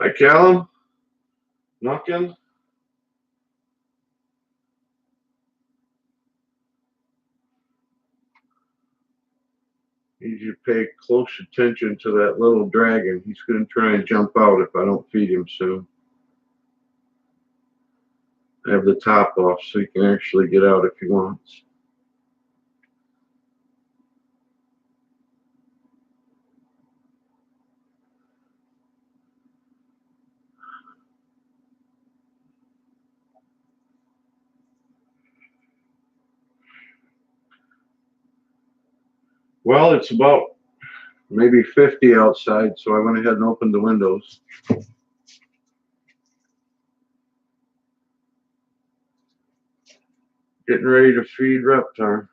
Hi, Callum. Knocking. Need you to pay close attention to that little dragon. He's going to try and jump out if I don't feed him soon. I have the top off so he can actually get out if he wants. Well, it's about maybe 50 outside, so I went ahead and opened the windows. Getting ready to feed Reptar.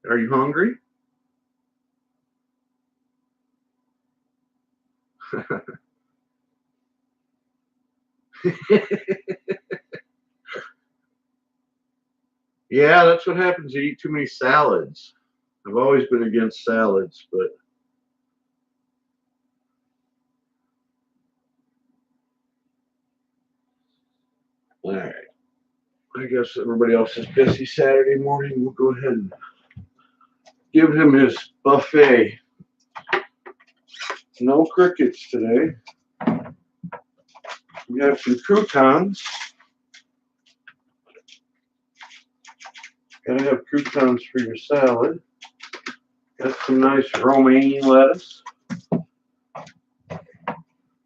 Are you hungry? Yeah, that's what happens. You eat too many salads. I've always been against salads, but all right. I guess everybody else is busy Saturday morning. We'll go ahead and give him his buffet. No crickets today. We have some croutons. Gotta have croutons for your salad. Got some nice romaine lettuce. None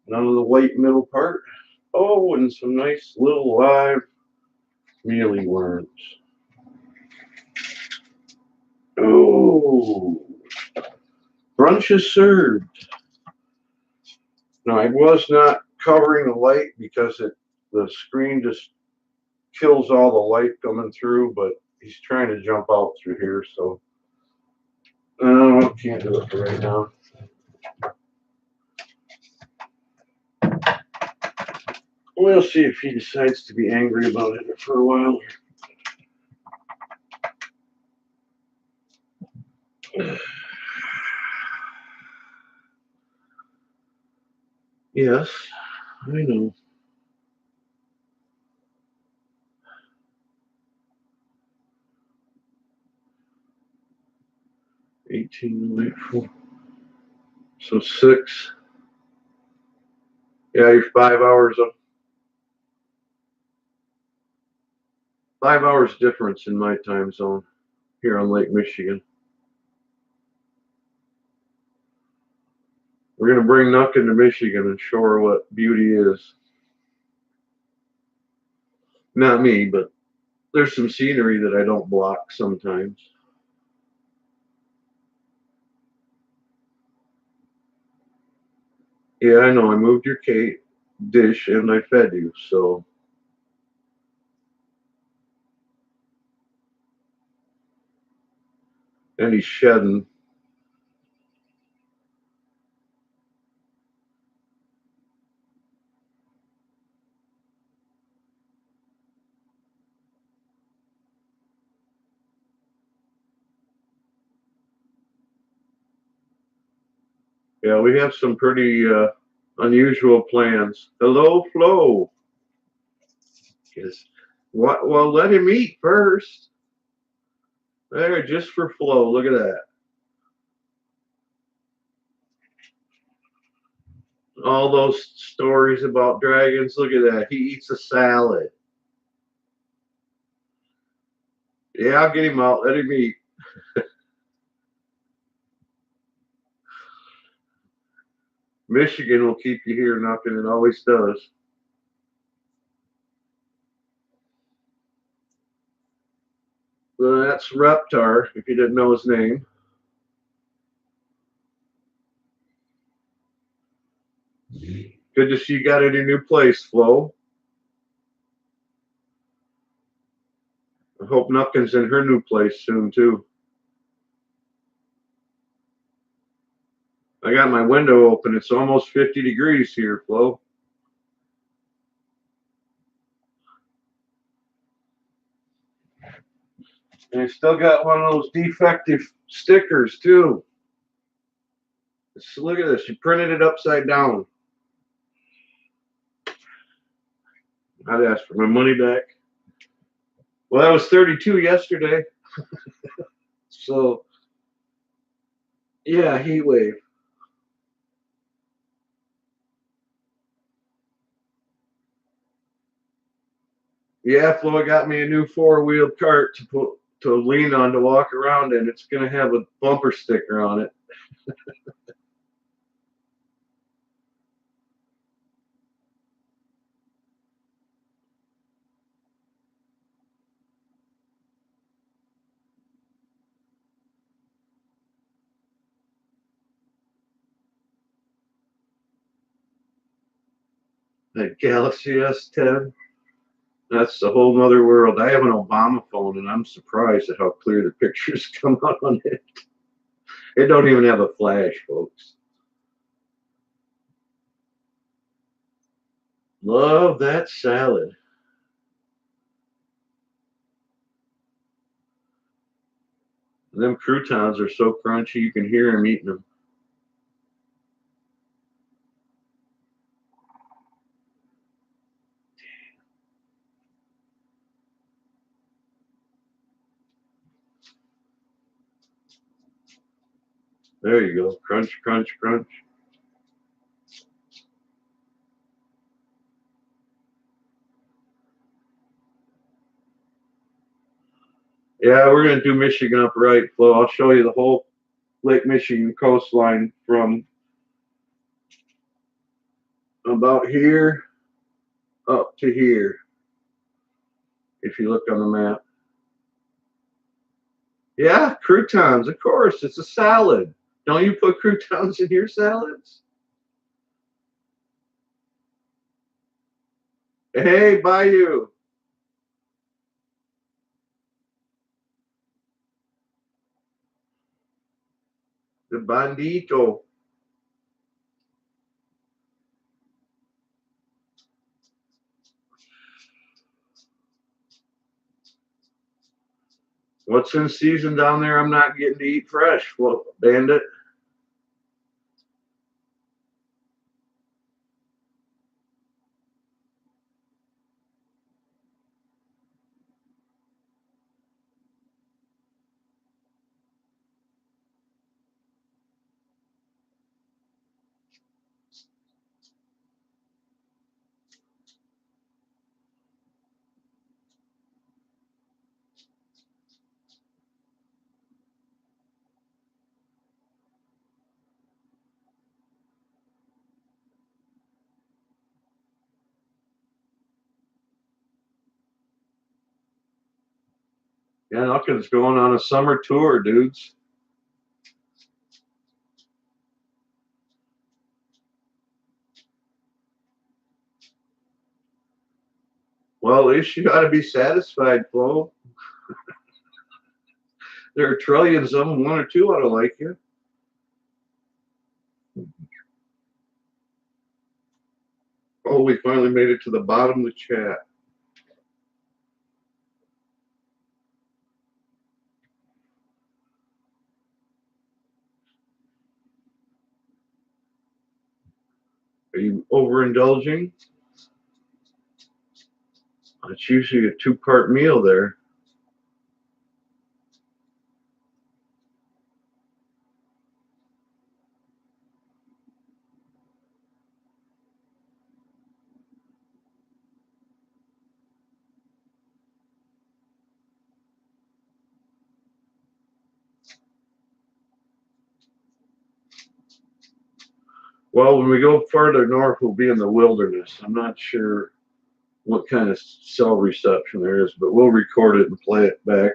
of the white middle part. Oh, and some nice little live mealy worms. Oh, brunch is served. Now, I was not covering the light because the screen just kills all the light coming through, but he's trying to jump out through here, so I can't do it for right now. We'll see if he decides to be angry about it for a while. Yes, I know. 18 to 4. So 6. Yeah, you're 5 hours up. 5 hours difference in my time zone here on Lake Michigan. We're going to bring Nuck into Michigan and show her what beauty is. Not me, but there's some scenery that I don't block sometimes. Yeah, I know. I moved your cake dish and I fed you, so. And he's shedding. Yeah, we have some pretty unusual plans. Hello, Flo. Yes. What? Well, let him eat first. There, just for Flo. Look at that. All those stories about dragons. Look at that. He eats a salad. Yeah, I'll get him out. Let him eat. Michigan will keep you here knocking. It always does. Well, that's Reptar, if you didn't know his name. Good to see you got in your new place, Flo. I hope Nuckin's in her new place soon, too. I got my window open. It's almost 50 degrees here, Flo. And I still got one of those defective stickers too. Look at this. You printed it upside down. I'd ask for my money back. Well, that was 32 yesterday. So, yeah, heat wave. Yeah, Flo got me a new four-wheeled cart to lean on to walk around in. It's gonna have a bumper sticker on it. That Galaxy S10. That's a whole nother world. I have an Obama phone, and I'm surprised at how clear the pictures come out on it. It don't even have a flash, folks. Love that salad. Them croutons are so crunchy you can hear them eating them. There you go. Crunch, crunch, crunch. Yeah, we're going to do Michigan up right, Flo. I'll show you the whole Lake Michigan coastline from about here up to here, if you look on the map. Yeah, croutons, of course. It's a salad. Don't you put croutons in your salads? Hey, Bayou. The bandito. What's in season down there? I'm not getting to eat fresh, Bandit. Yeah, Elkin's going on a summer tour, dudes. Well, at least you got to be satisfied, Flo. There are trillions of them. One or two ought to like you. Oh, we finally made it to the bottom of the chat. Are you overindulging? It's usually a two-part meal there. Well, when we go further north, we'll be in the wilderness. I'm not sure what kind of cell reception there is, but we'll record it and play it back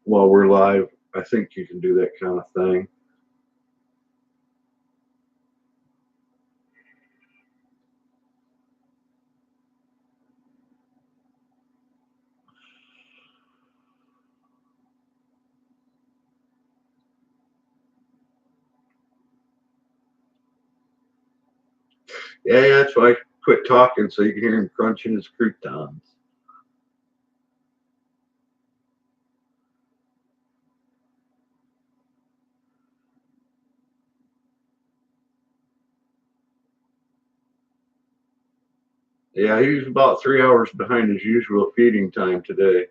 while we're live. I think you can do that kind of thing. Yeah, that's why I quit talking so you can hear him crunching his croutons. Yeah, he was about 3 hours behind his usual feeding time today.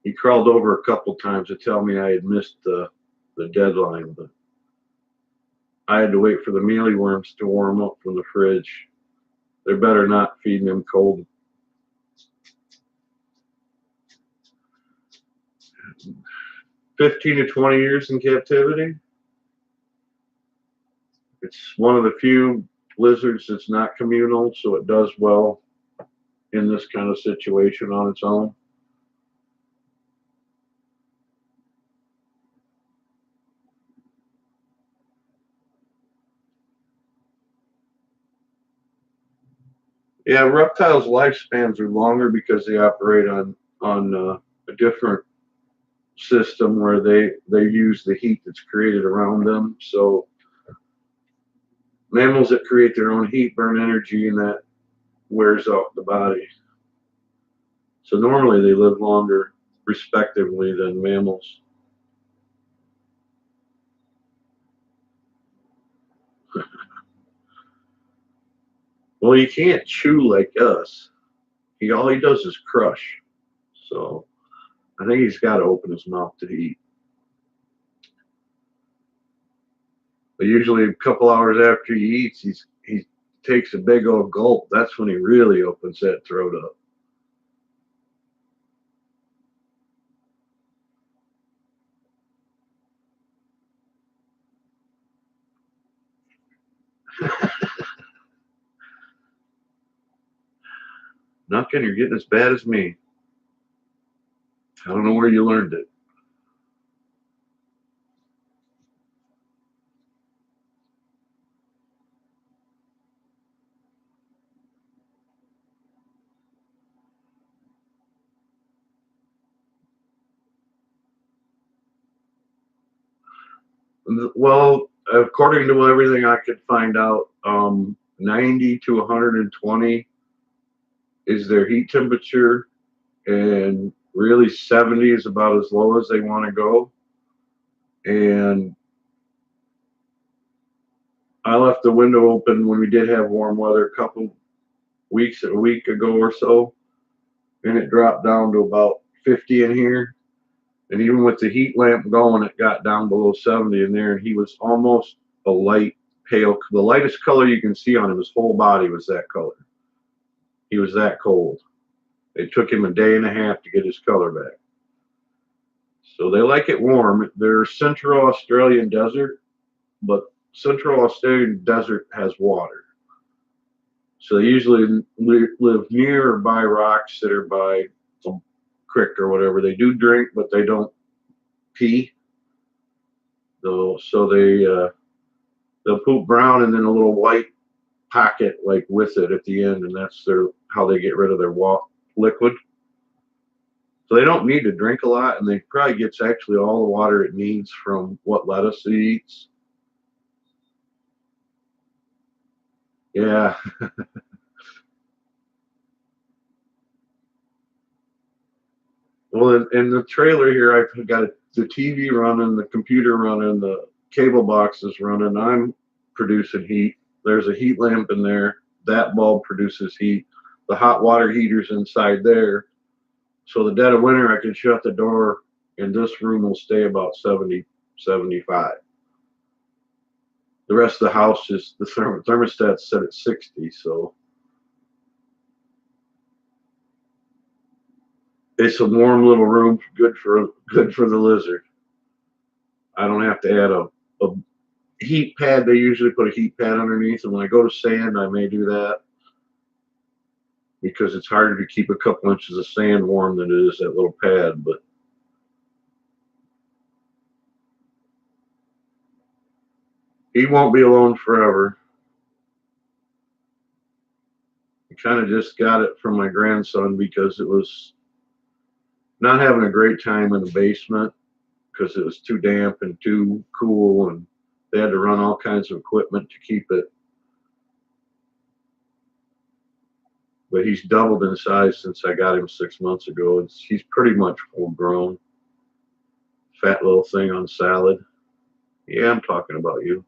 He crawled over a couple times to tell me I had missed the deadline, but I had to wait for the mealy worms to warm up from the fridge. They're better not feeding him cold. 15 to 20 years in captivity. It's one of the few lizards that's not communal, so it does well in this kind of situation on its own. Yeah, reptiles' lifespans are longer because they operate on a different system where they use the heat that's created around them. So mammals that create their own heat burn energy, and that wears off the body. So normally they live longer, respectively, than mammals. Well, he can't chew like us. He all he does is crush. So I think he's got to open his mouth to eat. But usually a couple hours after he eats, he takes a big old gulp. That's when he really opens that throat up. Knocking, you're getting as bad as me. I don't know where you learned it. Well, according to everything I could find out, 90 to 120 is their heat temperature, and really 70 is about as low as they want to go. And I left the window open when we did have warm weather a week ago or so, and it dropped down to about 50 in here. And even with the heat lamp going, it got down below 70 in there. And he was almost a light pale. The lightest color you can see on him, his whole body was that color. He was that cold. It took him a day and a half to get his color back. So they like it warm. They're Central Australian desert, but Central Australian desert has water. So they usually live near or by rocks that are by a creek or whatever. They do drink, but they don't pee. So they'll poop brown and then a little white pocket like with it at the end, and that's how they get rid of their liquid. So they don't need to drink a lot, and they probably gets actually all the water it needs from what lettuce it eats. Yeah. Well, in the trailer here, I've got the TV running, the computer running, the cable box is running. I'm producing heat. There's a heat lamp in there. That bulb produces heat. The hot water heater's inside there. So the dead of winter, I can shut the door, and this room will stay about 70, 75. The rest of the house is the thermostat's set at 60. So it's a warm little room, good for the lizard. I don't have to add a heat pad. They usually put a heat pad underneath, and when I go to sand, I may do that because it's harder to keep a couple inches of sand warm than it is that little pad. But he won't be alone forever. I kind of just got it from my grandson because it was not having a great time in the basement because it was too damp and too cool, and They had to run all kinds of equipment to keep it. But he's doubled in size since I got him 6 months ago. He's pretty much full grown. Fat little thing on salad. Yeah, I'm talking about you.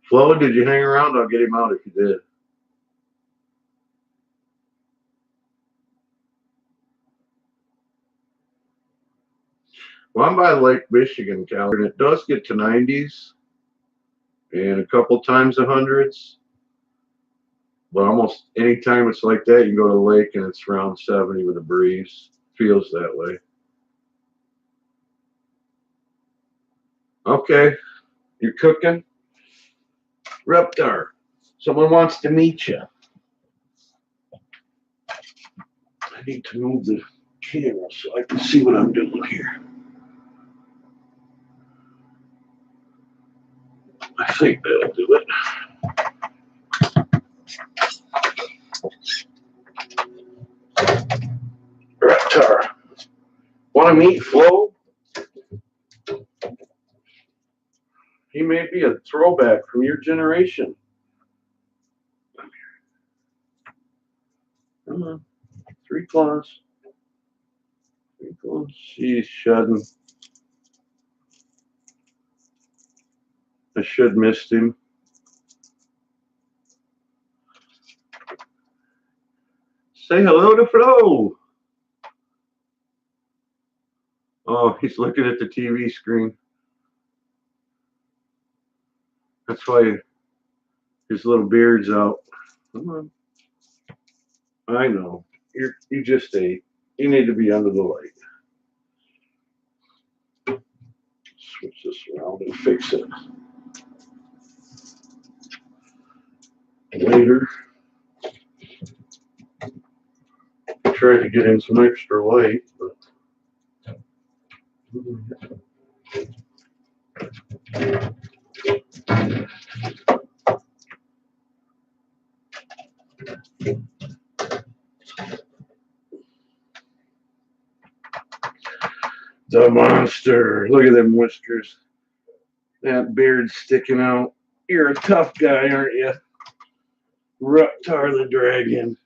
Flo, did you hang around? I'll get him out if you did. Well, I'm by Lake Michigan, Cal, and it does get to 90s and a couple times the hundreds. But almost any time it's like that, you go to the lake and it's around 70 with a breeze. Feels that way. Okay, you're cooking? Reptar, someone wants to meet you. I need to move the camera so I can see what I'm doing here. I think that'll do it. Reptar, want to meet Flo? He may be a throwback from your generation. Come on. 3 claws. 3 claws. She's shedding. I should missed him. Say hello to Flo. Oh, he's looking at the TV screen. That's why his little beard's out. Come on. I know. You just ate. You need to be under the light. Switch this around and fix it. Later. I tried to get in some extra light, but the monster. Look at them whiskers. That beard sticking out. You're a tough guy, aren't you? Reptar the dragon.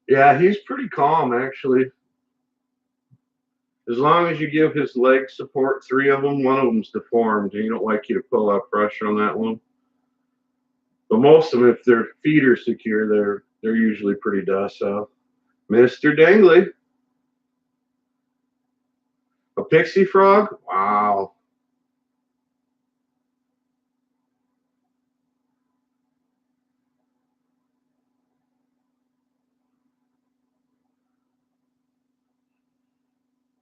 Yeah, he's pretty calm, actually. As long as you give his legs support, 3 of them, 1 of them's deformed, and he don't like you to pull out pressure on that one. But most of them, if their feet are secure, they're usually pretty docile. Mr. Dangley. A pixie frog? Wow.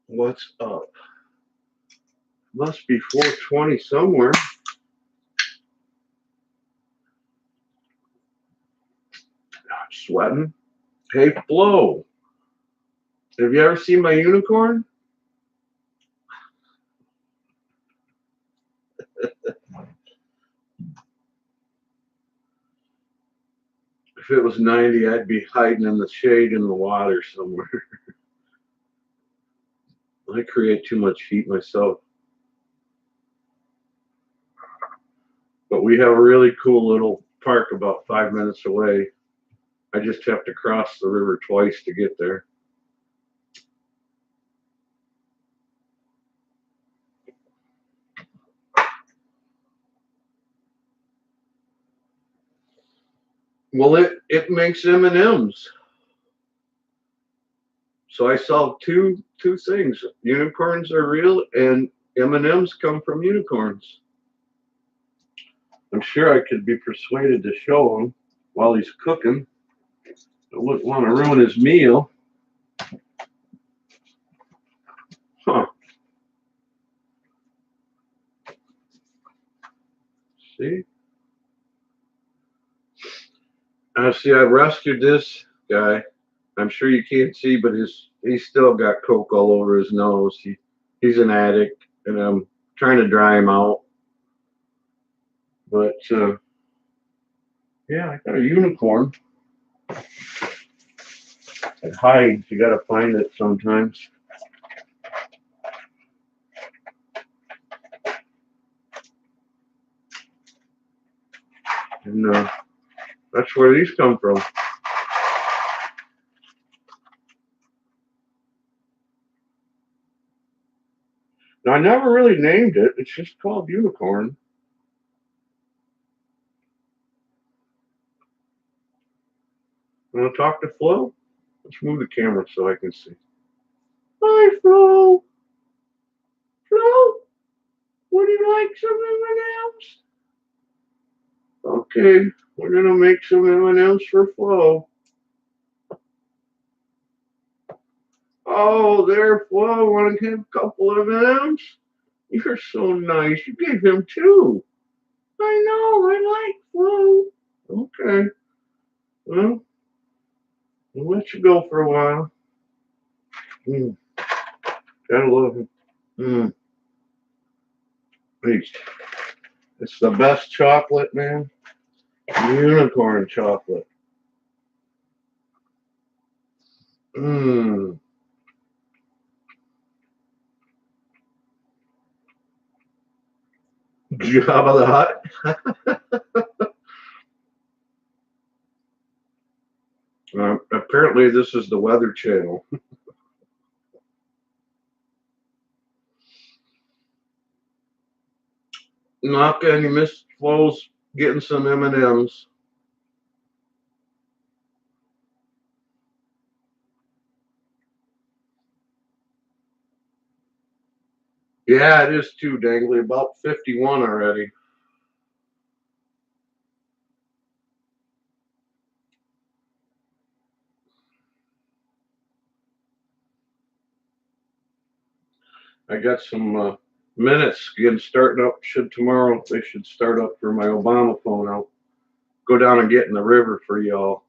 What's up? Must be 420 somewhere. I'm sweating. Hey, Flo. Have you ever seen my unicorn? If it was 90, I'd be hiding in the shade in the water somewhere. I create too much heat myself. But we have a really cool little park about 5 minutes away. I just have to cross the river twice to get there. Well, it makes M&Ms. So I solved two things. Unicorns are real, and M&Ms come from unicorns. I'm sure I could be persuaded to show him while he's cooking. I wouldn't want to ruin his meal. Huh. See? See, I rescued this guy. I'm sure you can't see, but he's still got coke all over his nose. He's an addict. and I'm trying to dry them out. But yeah, I got a unicorn. It hides. You got to find it sometimes. And that's where these come from. Now, I never really named it. It's just called unicorn. Want to talk to Flo? Let's move the camera so I can see. Hi, Flo. Flo, would you like some M&Ms? Okay, we're gonna make some M&Ms for Flo. Oh, there, Flo. Want to have a couple of M&Ms? You're so nice. You gave him two. I know. I like Flo. Okay. Well, we'll let you go for a while. Mm, gotta love him. Mm, it's the best chocolate, man. Unicorn chocolate. Mmm. Jabba the Hutt. Apparently, this is the Weather Channel. Not any Miss Flo's getting some M&Ms. Yeah, it is too, Dangly. About 51 already. I got some minutes getting starting up. Tomorrow they should start up for my Obama phone. I'll go down and get in the river for y'all.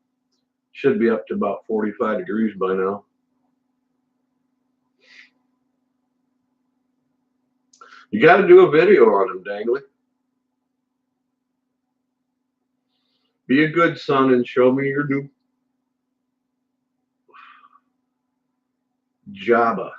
Should be up to about 45 degrees by now. You got to do a video on him, Dangly. Be a good son and show me your new Jabba.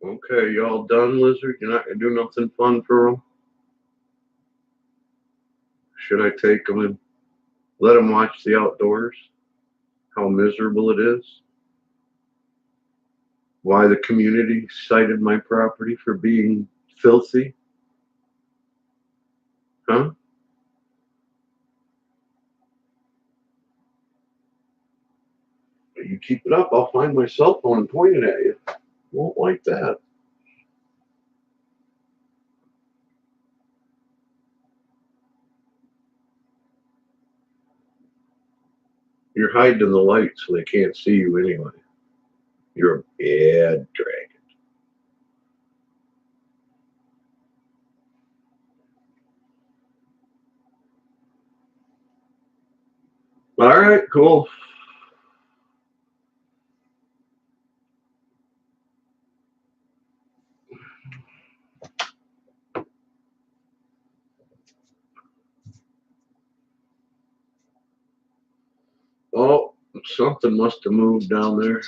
Okay, y'all done, Lizard? You're not gonna do nothing fun for him? Should I take him and let him watch the outdoors? How miserable it is? Why the community cited my property for being filthy? Huh? You keep it up, I'll find my cell phone and point it at you. Won't like that. You're hiding in the light so they can't see you anyway. You're a bad dragon. All right, cool. Oh, something must have moved down there.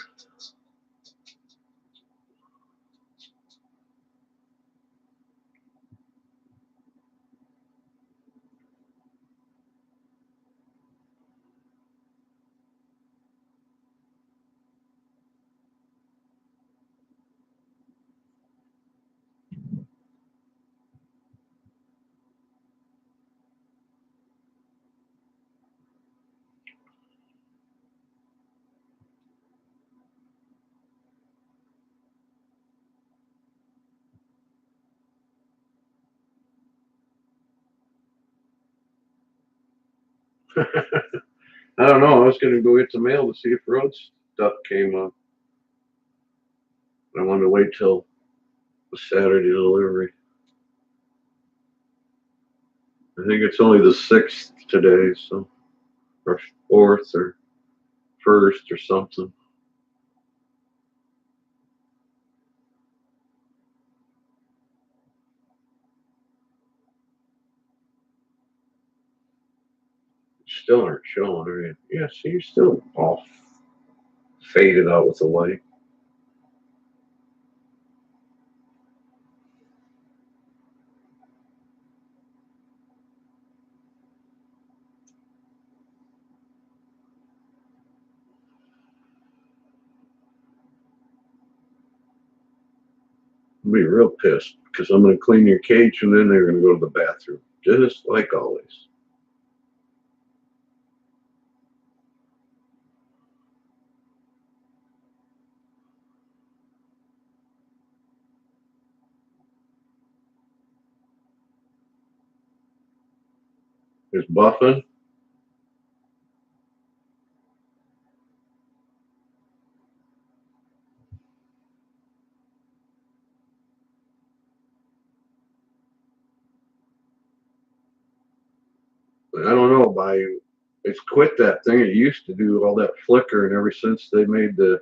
I don't know. I was going to go get the mail to see if road stuff came up. I wanted to wait till the Saturday delivery. I think it's only the 6th today, so or 4th or 1st or something. Still aren't showing, are you? Yeah, see, you're still all faded out with the light. I'll be real pissed because I'm going to clean your cage and then they're going to go to the bathroom, just like always. There's Buffin. I don't know by it's quit that thing. It used to do all that flicker, and ever since they made the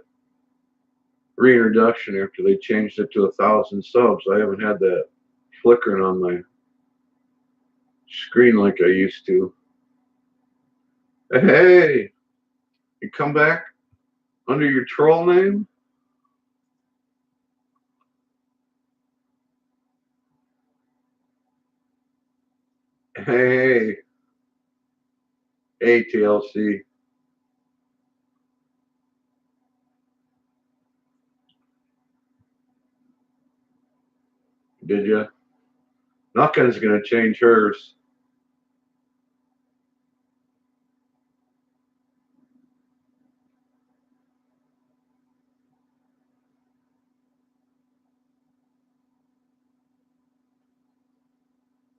reintroduction after they changed it to 1,000 subs, I haven't had that flickering on my screen like I used to. Hey, you come back under your troll name? Hey, hey, TLC. Did you? Nothing's gonna change hers.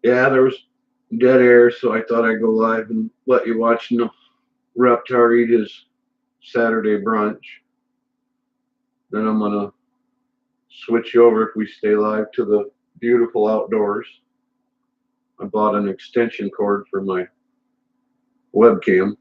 Yeah, there was dead air, so I thought I'd go live and let you watch Reptar eat his Saturday brunch. Then I'm gonna switch you over if we stay live to the beautiful outdoors. I bought an extension cord for my webcam.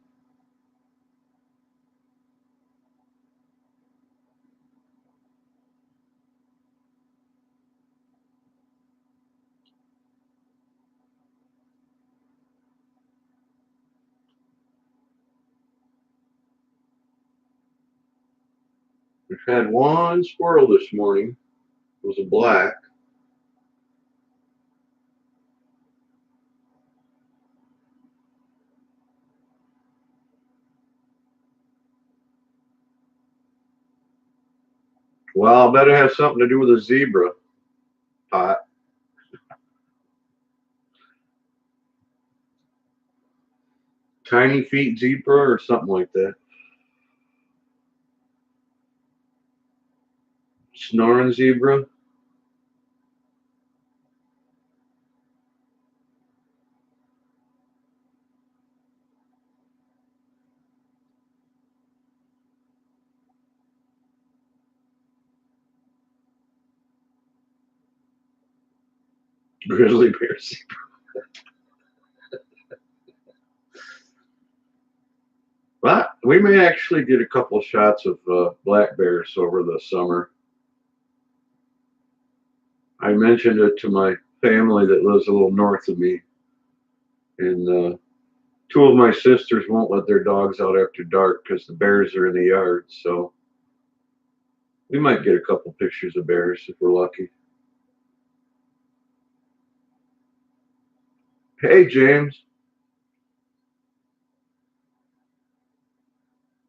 We've had one squirrel this morning. It was a black. Well, I bet it has something to do with a zebra pot. Tiny feet zebra or something like that. Snoring zebra. Grizzly bear zebra. But we may actually get a couple shots of black bears over the summer. I mentioned it to my family that lives a little north of me, and two of my sisters won't let their dogs out after dark because the bears are in the yard. So we might get a couple pictures of bears if we're lucky. Hey, James.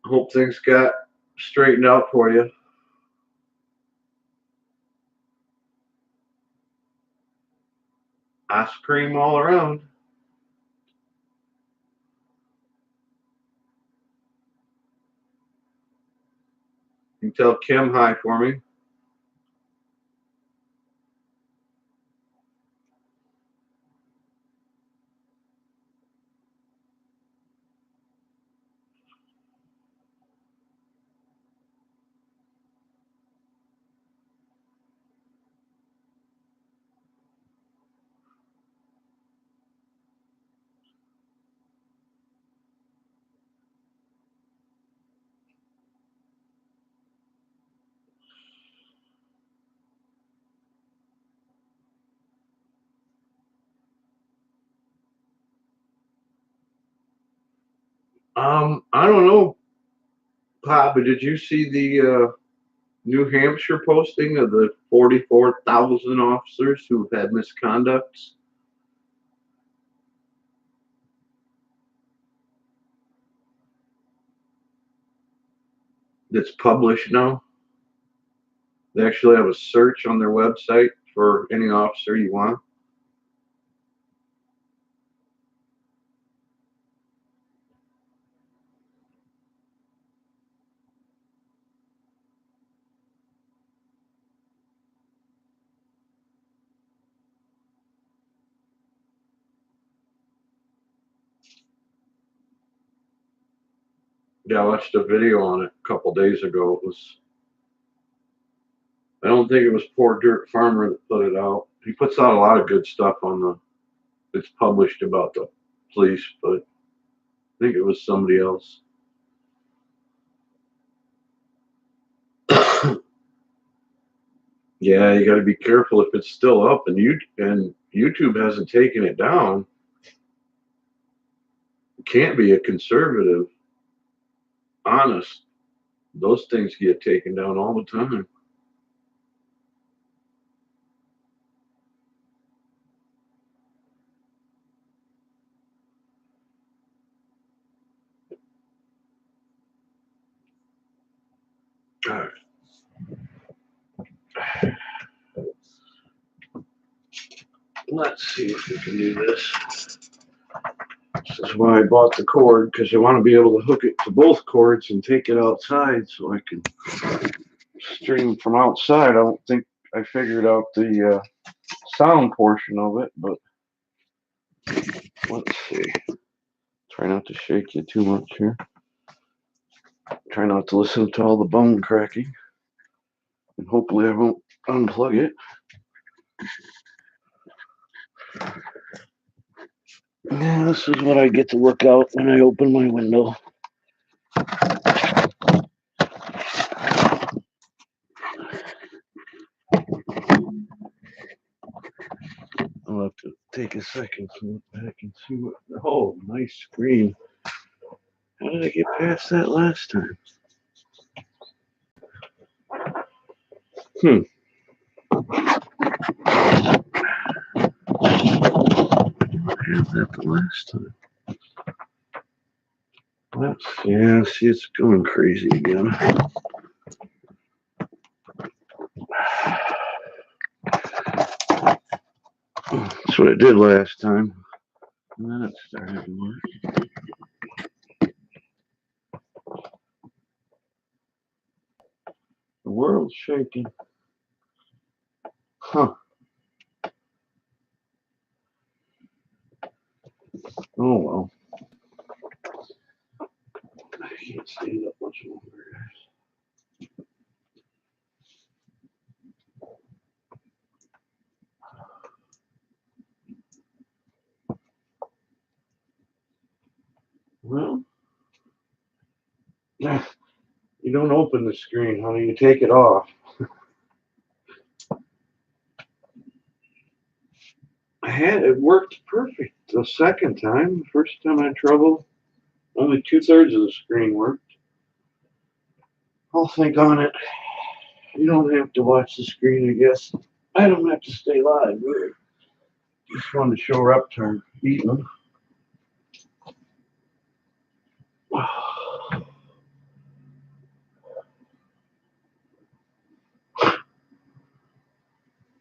Hope things got straightened out for you. Ice cream all around. You can tell Kim hi for me. I don't know, Pop, but did you see the New Hampshire posting of the 44,000 officers who've had misconducts that's published now? They actually have a search on their website for any officer you want. Yeah, I watched a video on it a couple days ago. It was, I don't think it was Poor Dirt Farmer that put it out. He puts out a lot of good stuff on the, it's published about the police, but I think it was somebody else. Yeah, you got to be careful if it's still up, and YouTube hasn't taken it down. You can't be a conservative. Honest, those things get taken down all the time. All right. Let's see if we can do this. This is why I bought the cord, because I want to be able to hook it to both cords and take it outside so I can stream from outside. I don't think I figured out the sound portion of it, but let's see. Try not to shake you too much here. Try not to listen to all the bone cracking. And hopefully I won't unplug it. Yeah, this is what I get to look out when I open my window. I'll have to take a second to look back and see what. Oh, nice screen. How did I get past that last time? I had that the last time. Let's yeah, see, it's going crazy again. That's what it did last time. And then it started to work. The world's shaking. Huh. Oh well. I can't stand up much longer. Well, you don't open the screen, honey. You take it off. It worked perfect the second time. The first time I had trouble, only 2/3 of the screen worked. I'll think on it. You don't have to watch the screen, I guess. I don't have to stay live, really. Just wanted to show her upturn eating.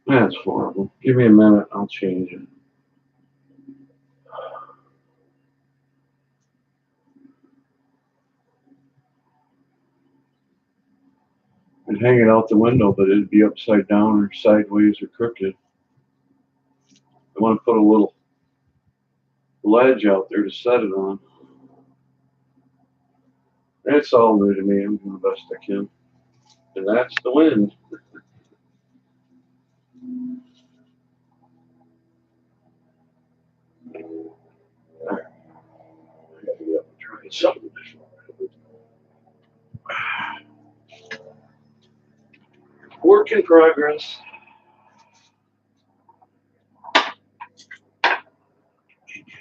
That's horrible. Give me a minute, I'll change it. I'd hang it out the window, but it'd be upside down or sideways or crooked. I want to put a little ledge out there to set it on. It's all new to me. I'm doing the best I can. And that's the wind. All right. I gotta get up and try something. Work in progress. Maybe I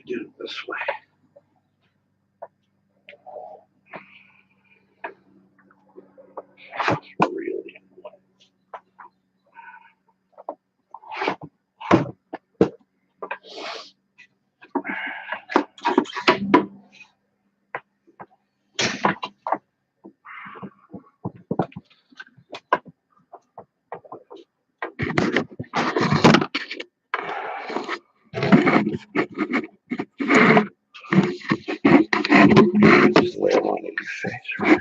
did it this way. Just lay them on your face.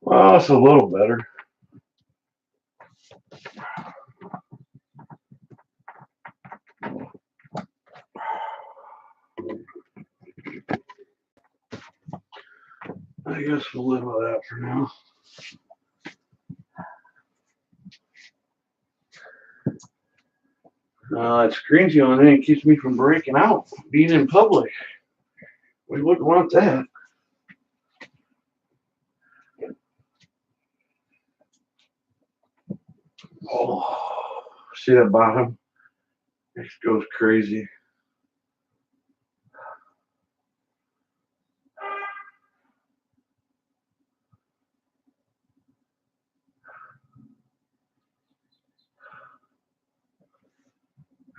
Well, it's a little better. I guess we'll live with that for now. That screen's the only thing that keeps me from breaking out, being in public. We wouldn't want that. Oh, see that bottom? It goes crazy.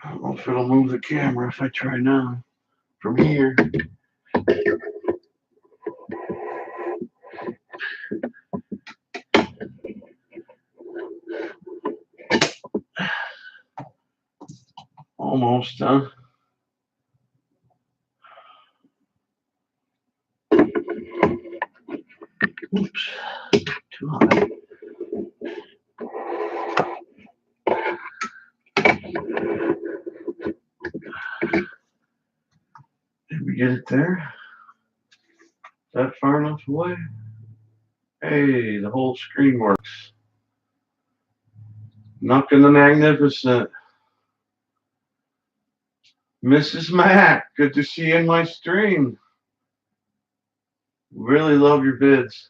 I don't know if it'll move the camera if I try now from here. Almost done. Oops, too high. Did we get it there? Is that far enough away? Hey, the whole screen works. Knuckin' the Magnificent. Mrs. Mac, good to see you in my stream. Really love your vids.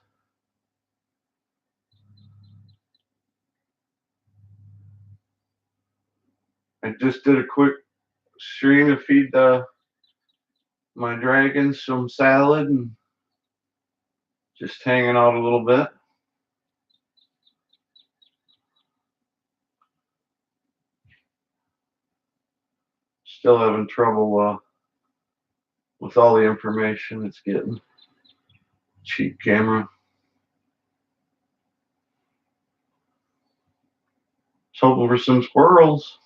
I just did a quick stream to feed my dragons some salad and just hanging out a little bit. Still having trouble with all the information it's getting. Cheap camera. Just hoping for some squirrels.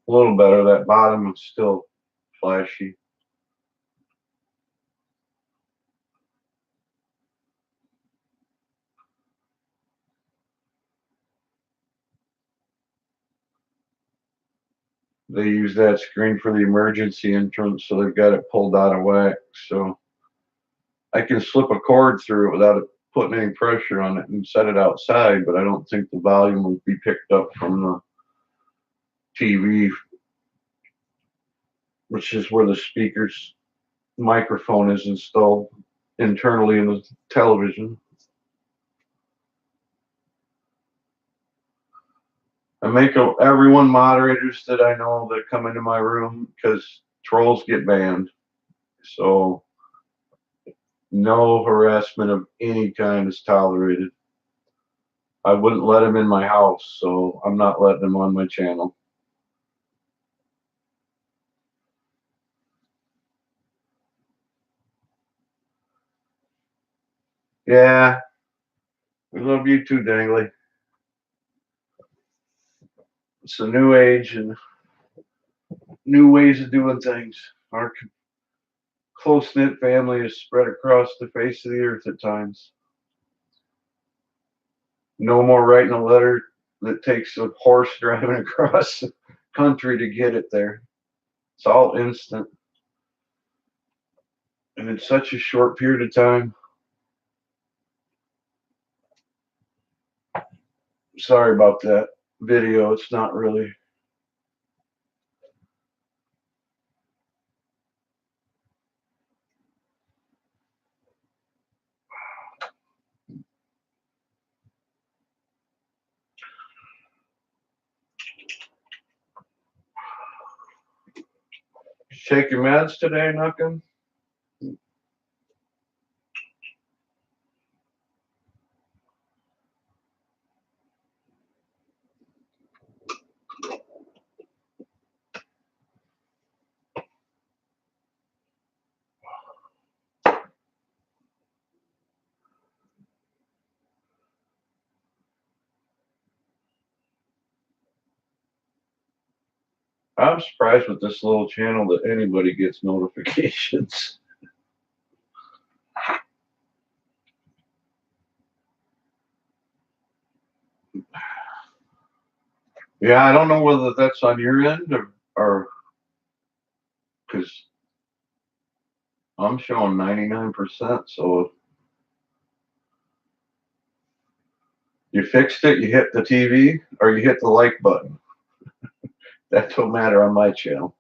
A little better. That bottom is still flashy. They use that screen for the emergency entrance, so they've got it pulled out of whack. So I can slip a cord through it without it putting any pressure on it and set it outside, but I don't think the volume will be picked up from the TV, which is where the speaker's microphone is installed internally in the television. I make everyone moderators that I know that come into my room because trolls get banned. So no harassment of any kind is tolerated. I wouldn't let them in my house, so I'm not letting them on my channel. Yeah, we love you too, Dangly. It's a new age and new ways of doing things. Our close-knit family is spread across the face of the earth at times. No more writing a letter that takes a horse driving across the country to get it there. It's all instant. And in such a short period of time. Sorry about that video. It's not really. Shake your meds today, Knuckin? I'm surprised with this little channel that anybody gets notifications. Yeah, I don't know whether that's on your end or because I'm showing 99%. So you fixed it, you hit the TV, or you hit the like button. That don't matter on my channel.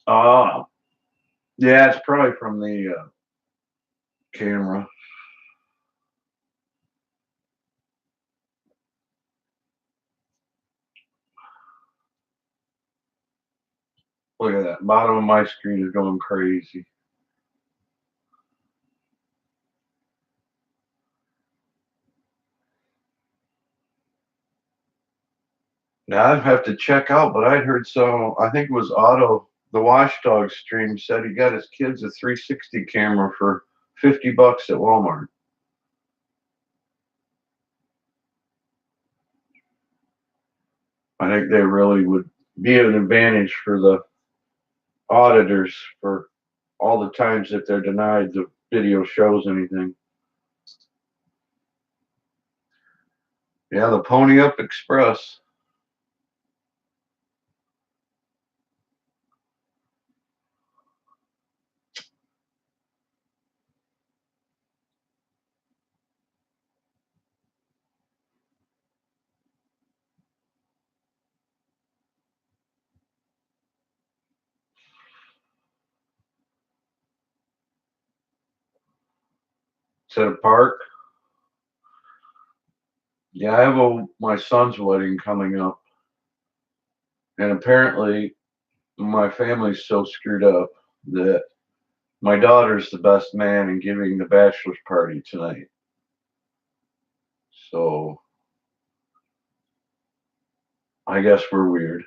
Ah, yeah, it's probably from the camera. Look at that. Bottom of my screen is going crazy. Now I'd have to check out, but I'd heard so. I think it was Otto, the Watchdog stream, said he got his kids a 360 camera for $50 at Walmart. I think they really would be an advantage for the auditors for all the times that they're denied the video shows anything. Yeah, the Pony Up Express. It's at a park. Yeah, I have my son's wedding coming up, and apparently my family's so screwed up that my daughter's the best man in giving the bachelor's party tonight. So I guess we're weird.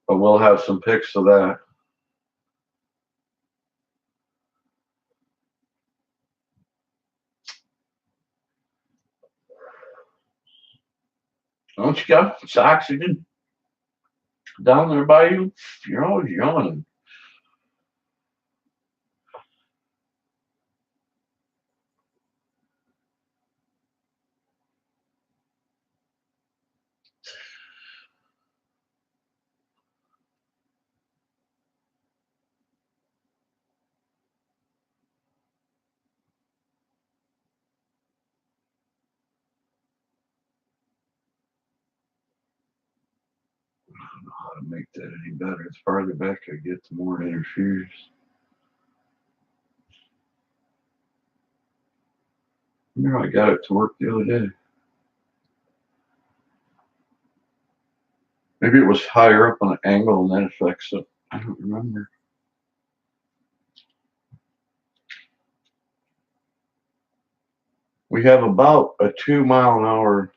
But we'll have some pics of that. Don't you got some oxygen down there by you? You're always yawning. I don't know how to make that any better. It's farther back I get, the more it interferes. You know, I got it to work the other day. Maybe it was higher up on an angle and that affects it. I don't remember. We have about a 2 mile an hour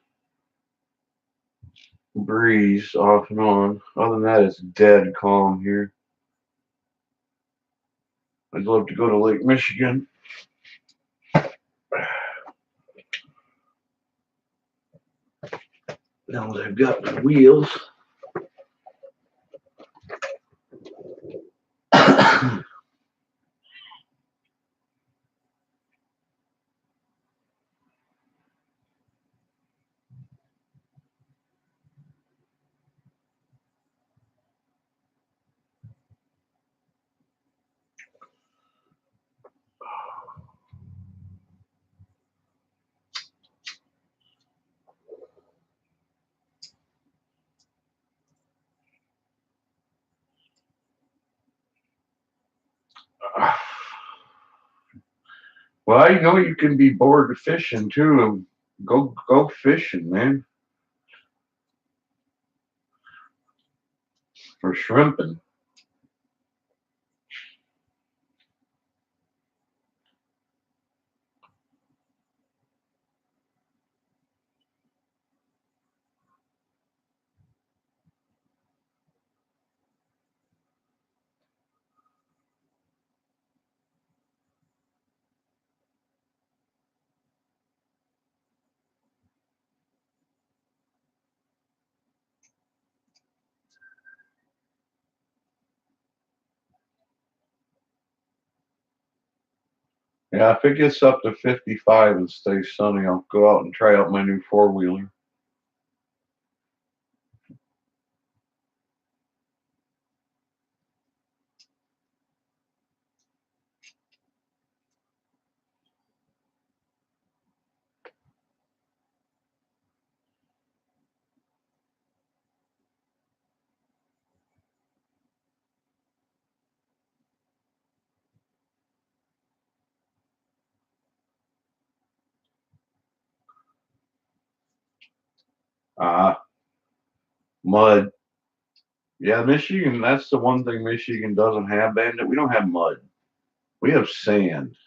breeze off and on. Other than that, it's dead calm here. I'd love to go to Lake Michigan. Now that I've got my wheels. Well, I know you can be bored fishing too. And go fishing, man, for shrimping. Yeah, if it gets up to 55 and stays sunny, I'll go out and try out my new four-wheeler. Ah, mud. Yeah, Michigan, that's the one thing Michigan doesn't have, Bandit. We don't have mud. We have sand.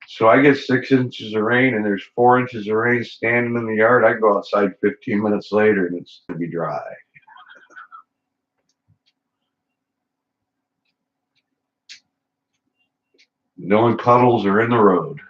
So I get 6 inches of rain and there's 4 inches of rain standing in the yard. I go outside 15 minutes later and it's going to be dry. The only puddles are in the road.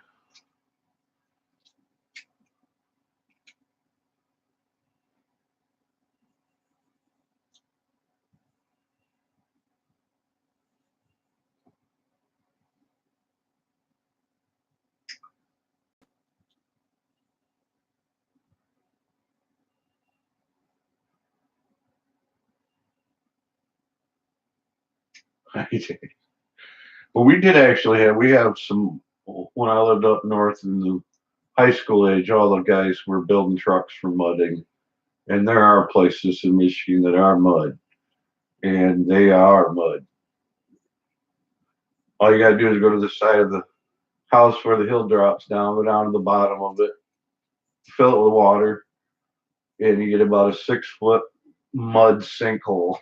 Well, we did actually we have some, when I lived up north in the high school age, all the guys were building trucks for mudding. And there are places in Michigan that are mud, and they are mud. All you got to do is go to the side of the house where the hill drops down, go down to the bottom of it, fill it with water, and you get about a 6 foot mud sinkhole.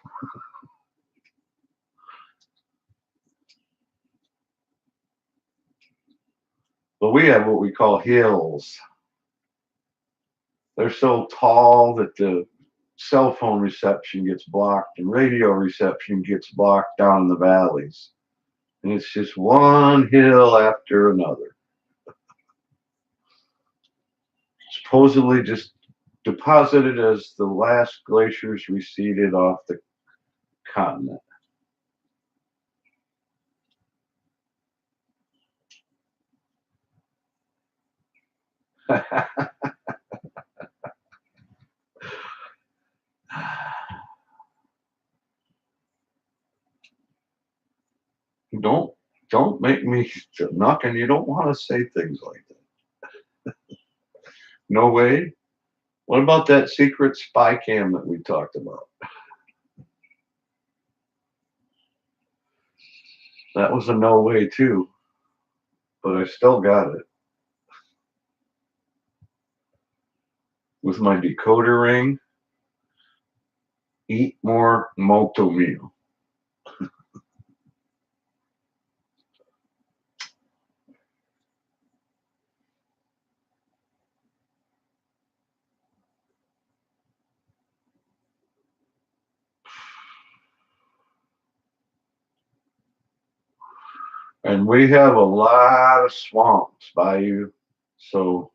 But we have what we call hills. They're so tall that the cell phone reception gets blocked and radio reception gets blocked down in the valleys. And it's just one hill after another. Supposedly just deposited as the last glaciers receded off the continent. don't don't make me knocking. You don't want to say things like that. No way. What about that secret spy cam that we talked about? That was a no way too, but I still got it with my decoder ring. Eat more molto meal. And we have a lot of swamps by you. So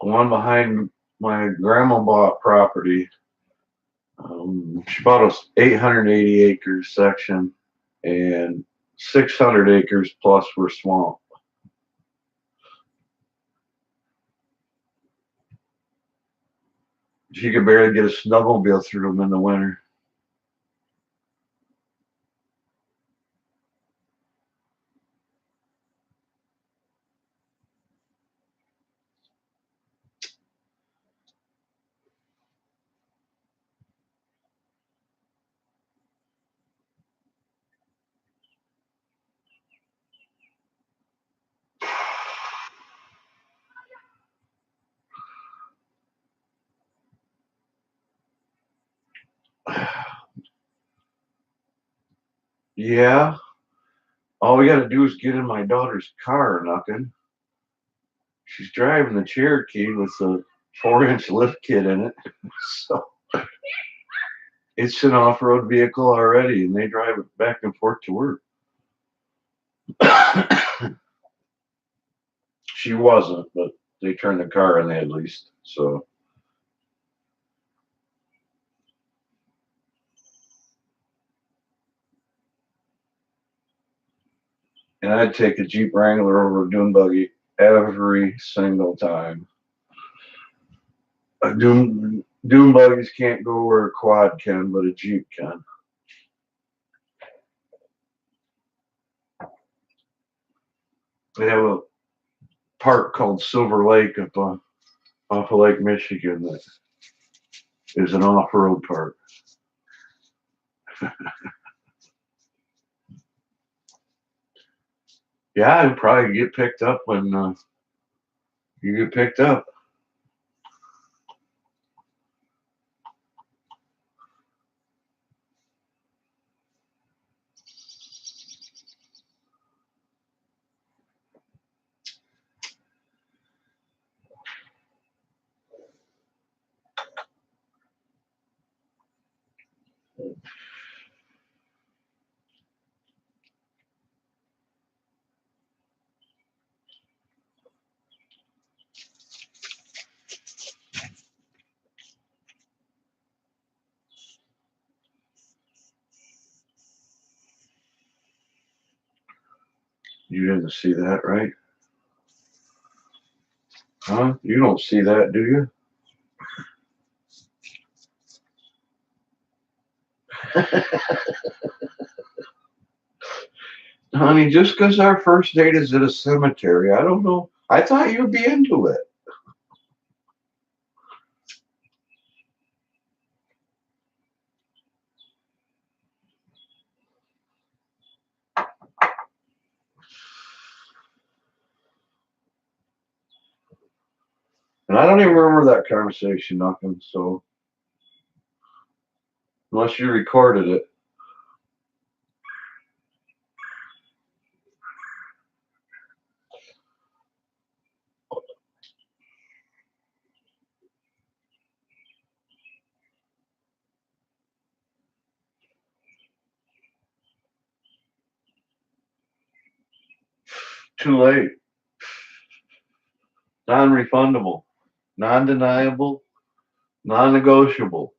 one behind my grandma bought property. She bought us 880 acres section and 600 acres plus were swamp. She could barely get a snowmobile through them in the winter. Yeah, all we got to do is get in my daughter's car, nothing. She's driving the Cherokee with a 4-inch lift kit in it. So it's an off-road vehicle already, and they drive it back and forth to work. She wasn't, but they turned the car in at least. So And I'd take a Jeep Wrangler over a dune buggy every single time. A dune buggies can't go where a quad can, but a Jeep can. They have a park called Silver Lake off of Lake Michigan that is an off-road park. Yeah, I'd probably get picked up when you get picked up. You didn't see that, right? Huh? You don't see that, do you? Honey, just because our first date is at a cemetery, I don't know. I thought you'd be into it. And I don't even remember that conversation, nothing. So, unless you recorded it. Too late. Non-refundable. Non-deniable. Non-negotiable.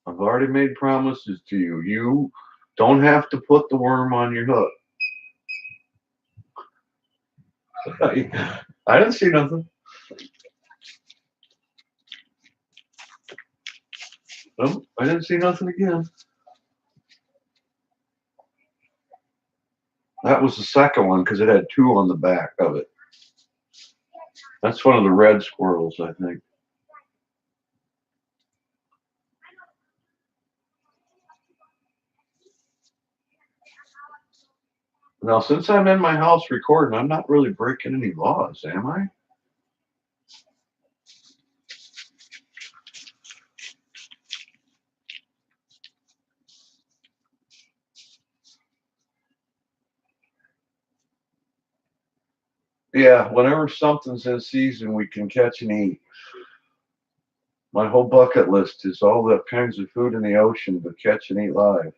I've already made promises to you. You don't have to put the worm on your hook. I didn't see nothing. No, I didn't see nothing again. That was the second one because it had two on the back of it. That's one of the red squirrels, I think. Now, since I'm in my house recording, I'm not really breaking any laws, am I? Yeah, whenever something's in season, we can catch and eat. My whole bucket list is all the kinds of food in the ocean to catch and eat live.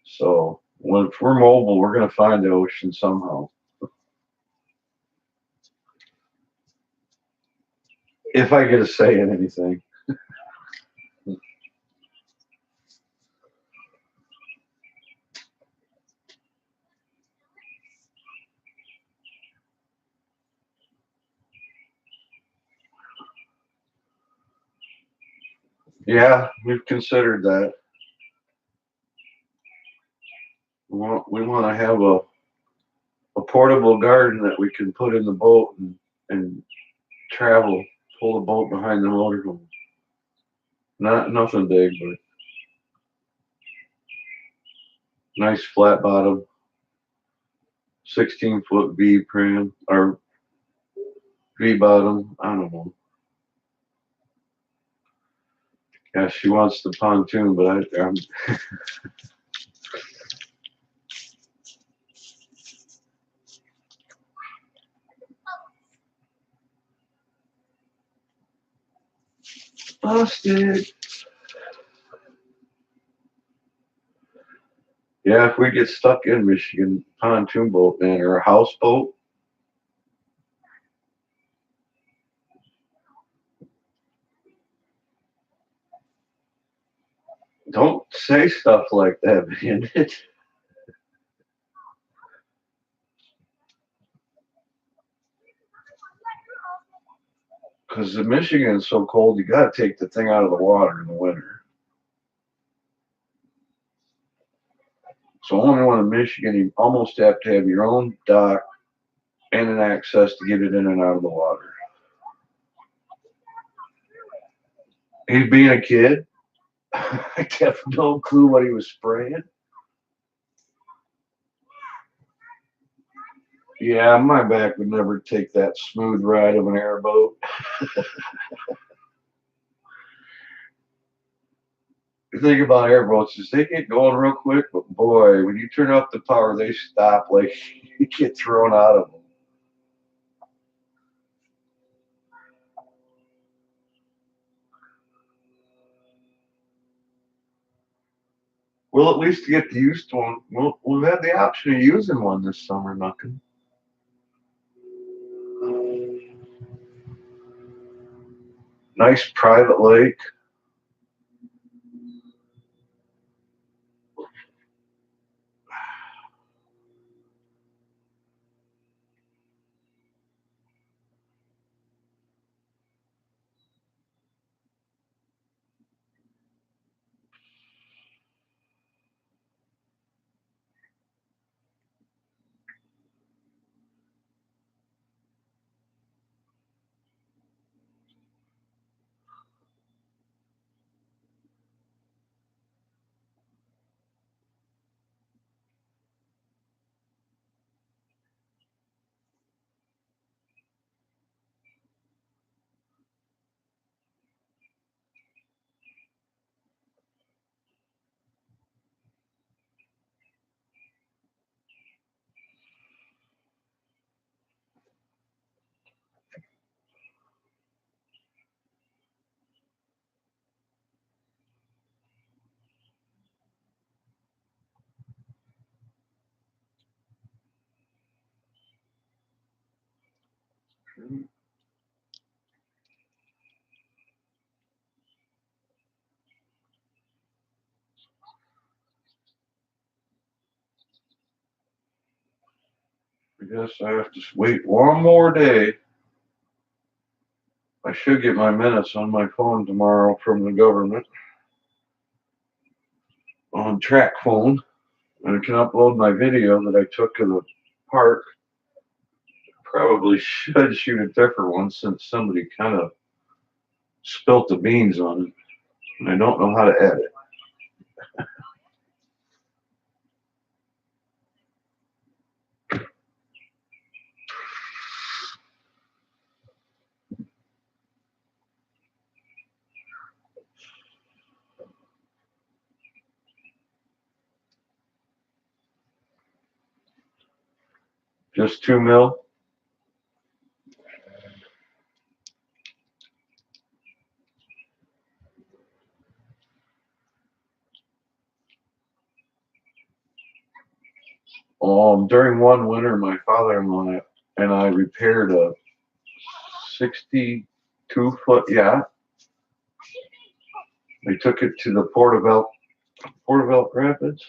So, if we're mobile, we're going to find the ocean somehow. If I get a say in anything. Yeah, we've considered that. We want to have a portable garden that we can put in the boat and travel, pull the boat behind the motorhome. Not nothing big, but nice flat bottom, 16-foot V pram or V bottom. I don't know. Yeah, she wants the pontoon, but I'm busted. Yeah, if we get stuck in Michigan, pontoon boat, man, or a houseboat. Don't say stuff like that, man. Because the Michigan's so cold, you got to take the thing out of the water in the winter. So only one in Michigan, you almost have to have your own dock and an access to get it in and out of the water. He's being a kid. I have no clue what he was spraying. Yeah, my back would never take that smooth ride of an airboat. The thing about airboats is they get going real quick, but boy, when you turn up the power, they stop like you get thrown out of them. Well, at least to get the used one, we'll have the option of using one this summer, nothing. Nice private lake. I guess I have to wait one more day. I should get my minutes on my phone tomorrow from the government on track phone, and I can upload my video that I took of the park. Probably should shoot a different one since somebody kind of spilt the beans on it, and I don't know how to edit. Just 2 mil. During one winter, my father-in-law and I repaired a 62-foot yacht. We took it to the Port of Elk Rapids,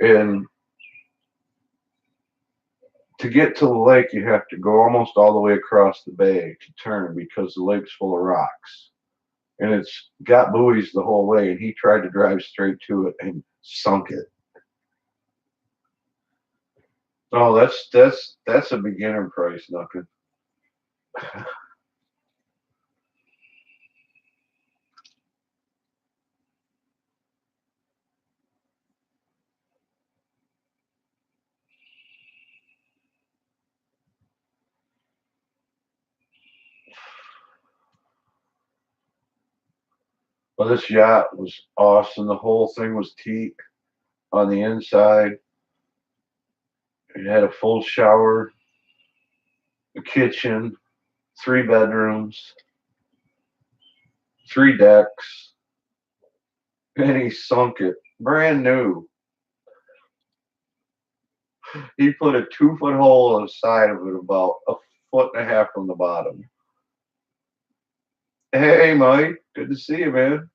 and to get to the lake, you have to go almost all the way across the bay to turn because the lake's full of rocks. And it's got buoys the whole way, and he tried to drive straight to it and sunk it. Oh, that's a beginner price, nothing. Well, this yacht was awesome. The whole thing was teak on the inside. It had a full shower, a kitchen, 3 bedrooms, 3 decks, and he sunk it brand new. He put a 2 foot hole in the side of it, about a foot and a half from the bottom. Hey, Mike, good to see you, man.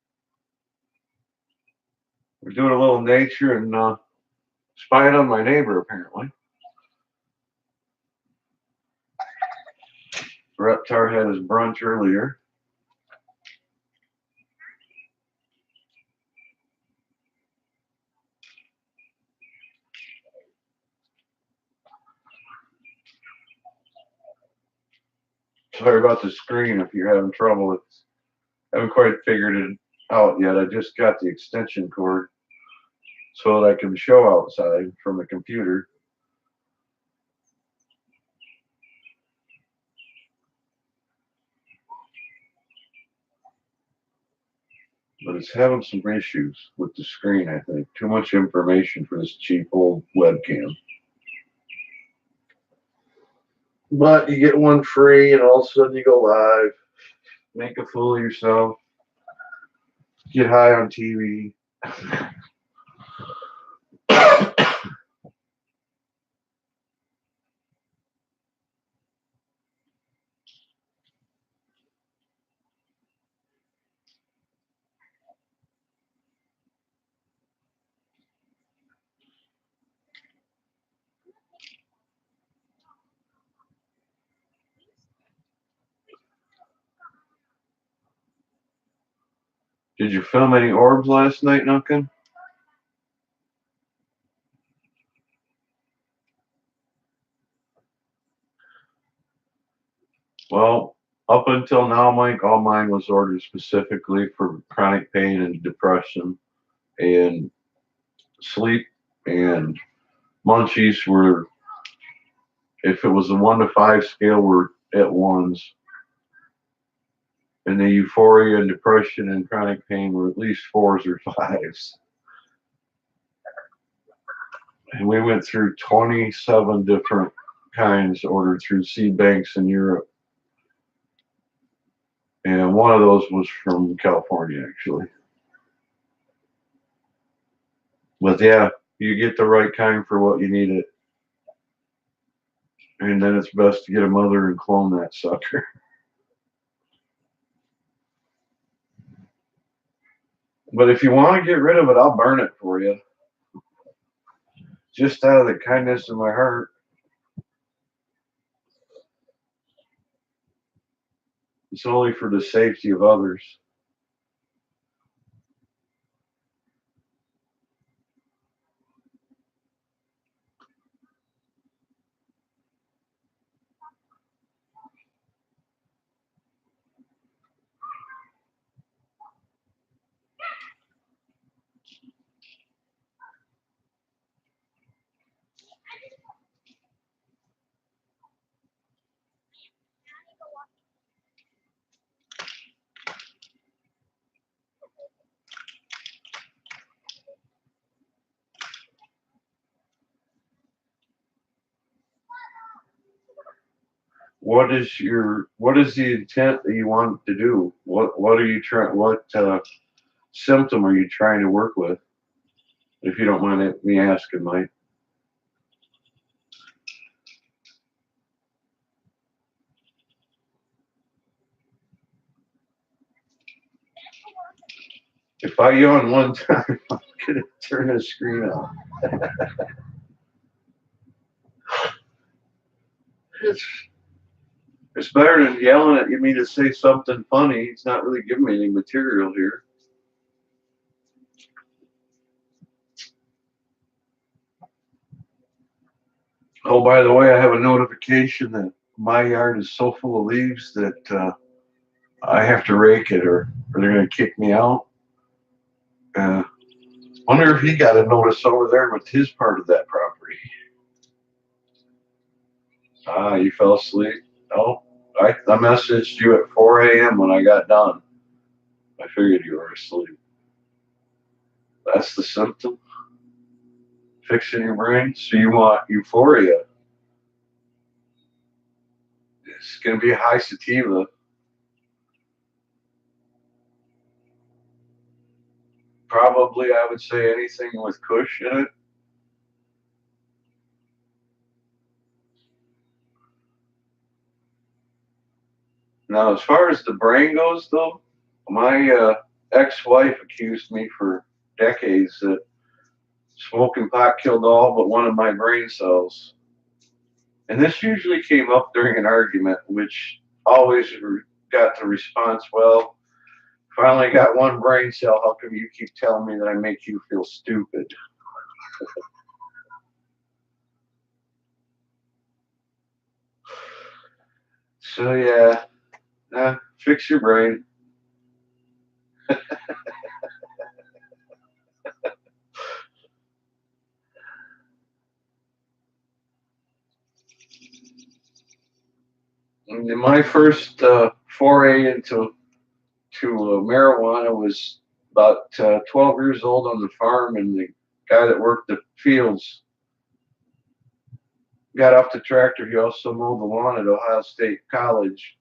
We're doing a little nature and spying on my neighbor, apparently. Reptar had his brunch earlier. Sorry about the screen if you're having trouble. I haven't quite figured it out yet. I just got the extension cord so that I can show outside from the computer. But it's having some issues with the screen, I think. Too much information for this cheap old webcam. But you get one free and all of a sudden you go live. Make a fool of yourself. Get high on TV. Did you film any orbs last night, Duncan? Well, up until now, Mike, all mine was ordered specifically for chronic pain and depression and sleep, and munchies were, if it was a 1 to 5 scale, were at ones. And the euphoria and depression and chronic pain were at least fours or fives. And we went through 27 different kinds ordered through seed banks in Europe. And one of those was from California, actually. But yeah, you get the right kind for what you need it. And then it's best to get a mother and clone that sucker. But if you want to get rid of it, I'll burn it for you. Just out of the kindness of my heart. It's only for the safety of others. What is the intent that you want to do? What are you trying? What symptom are you trying to work with? If you don't mind me asking, Mike. If I yawn one time, I'm gonna turn the screen off. it's it's better than yelling at me to say something funny. It's not really giving me any material here. Oh, by the way, I have a notification that my yard is so full of leaves that I have to rake it, or they're going to kick me out. Wonder if he got a notice over there with his part of that property. Ah, you fell asleep. Oh, I messaged you at 4 a.m. when I got done. I figured you were asleep. That's the symptom. Fixing your brain. So you want euphoria. It's going to be a high sativa. Probably, I would say anything with Kush in it. Now, as far as the brain goes, though, my ex-wife accused me for decades that smoking pot killed all but one of my brain cells. And this usually came up during an argument, which always got the response, well, if I only got one brain cell, how come you keep telling me that I make you feel stupid? So yeah, fix your brain. And my first foray into marijuana was about 12 years old on the farm, and the guy that worked the fields got off the tractor. He also mowed the lawn at Ohio State College,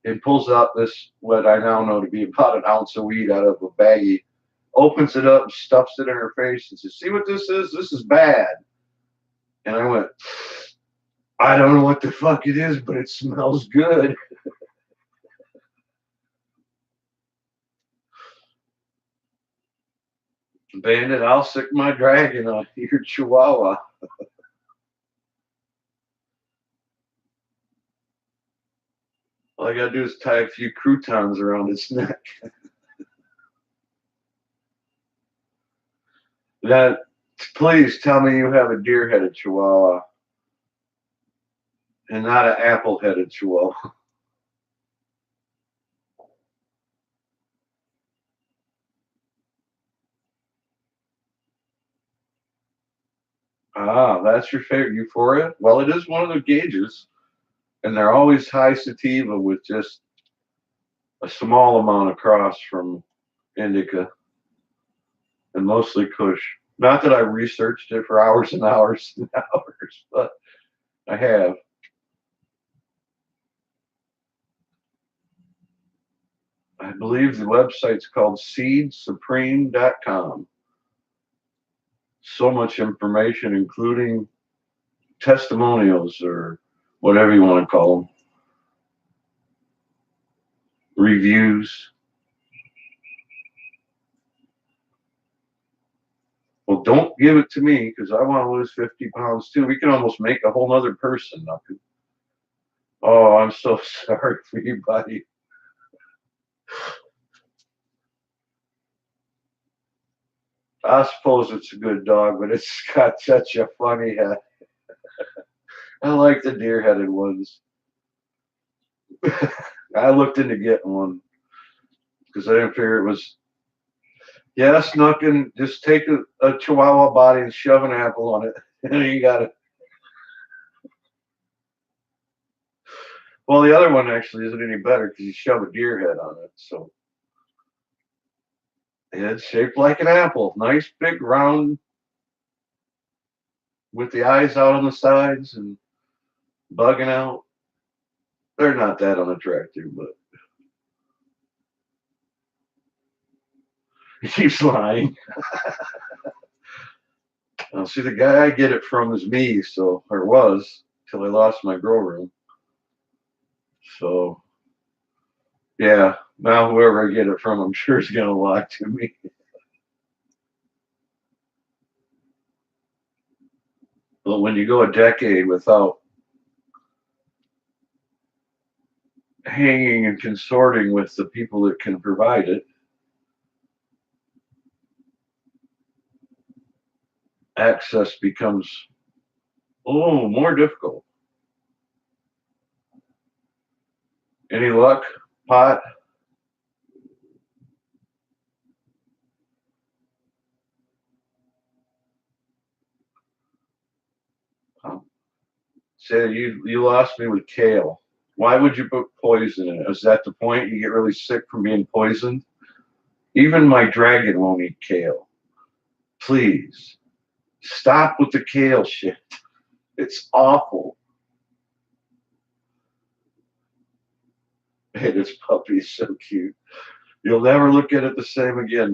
and pulls out this, what I now know to be about an ounce of weed out of a baggie, opens it up, stuffs it in her face, and says, "See what this is? This is bad." And I went, "I don't know what the fuck it is, but it smells good." Bandit, I'll sick my dragon on your chihuahua. All I gotta do is tie a few croutons around its neck. That, please tell me you have a deer-headed chihuahua and not an apple-headed chihuahua. Ah, that's your favorite Euphoria? Well, it is one of the gauges, and they're always high sativa with just a small amount across from indica, and mostly Kush. Not that I researched it for hours and hours and hours, but I have. I believe the website's called seedsupreme.com. So much information, including testimonials or whatever you want to call them, reviews. Well, don't give it to me because I want to lose 50 pounds too. We can almost make a whole other person. Oh, I'm so sorry for you, buddy. I suppose it's a good dog, but it's got such a funny head. I like the deer-headed ones. I looked into getting one because I didn't figure it was. Yeah, snuck in. Just take a Chihuahua body and shove an apple on it, and you got it. Well, the other one actually isn't any better because you shove a deer head on it. So it's shaped like an apple, nice big round with the eyes out on the sides and bugging out. They're not that unattractive, but he keeps lying. See, the guy I get it from is me, so, or was, till I lost my grow room. So, yeah, now whoever I get it from, I'm sure is going to lie to me. But when you go a decade without hanging and consorting with the people that can provide it, access becomes more difficult. Any luck, Pot? Say you lost me with kale. Why would you put poison in it? Is that the point? You get really sick from being poisoned? Even my dragon won't eat kale. Please stop with the kale shit. It's awful. Hey, this puppy is so cute. You'll never look at it the same again.